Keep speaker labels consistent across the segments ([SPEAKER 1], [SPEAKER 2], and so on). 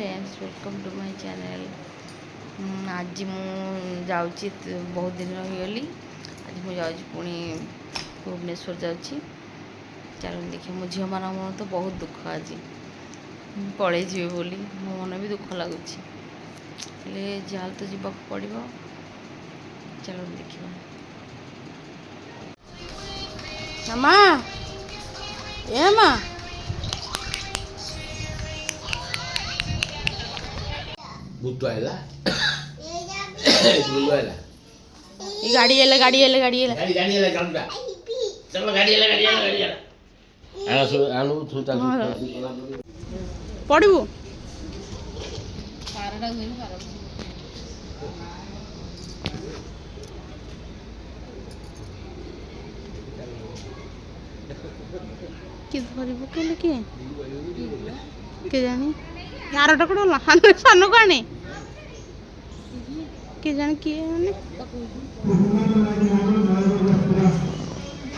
[SPEAKER 1] Friends welcome to my channel. आज मु जाऊँगी बहुत दिन रहीगली। आज मुझे पुणी भुवनेश्वर जाऊँगी। चलो देखिए मो झील मान मन तो बहुत दुख आज पलि जी बोली मो मन भी दुख लगुच जहाँ तो जीवा पड़ो। चलो देखिए माँ ए माँ
[SPEAKER 2] बुट्टो आइला बुट्टो आइला
[SPEAKER 1] ये गाड़ी आला गाड़ी आला गाड़ी आला
[SPEAKER 2] गाड़ी गाड़ी आइला चलता चलो गाड़ी आइला आना सो आनु थुता
[SPEAKER 1] पड़बू कि धर पकड़े किए जानी यार कौन सान को आने किए जाने किए मैंने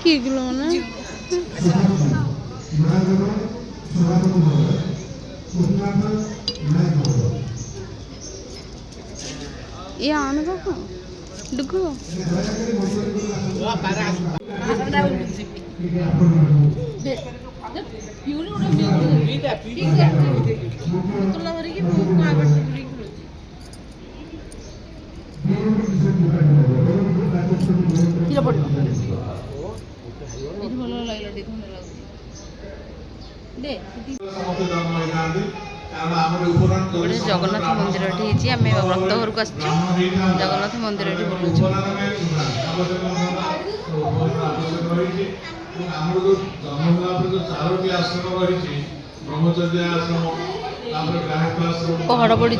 [SPEAKER 1] किए गलो मैंने ये आने का डुगो जगन्नाथ मंदिर आम व्रत घर को आस जगन्नाथ मंदिर बुलूँ पहाड़ पड़ी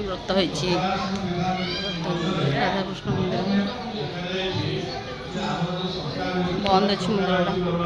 [SPEAKER 1] व्रत राधाकृष्ण मंदिर बंद अच्छी मंदिर।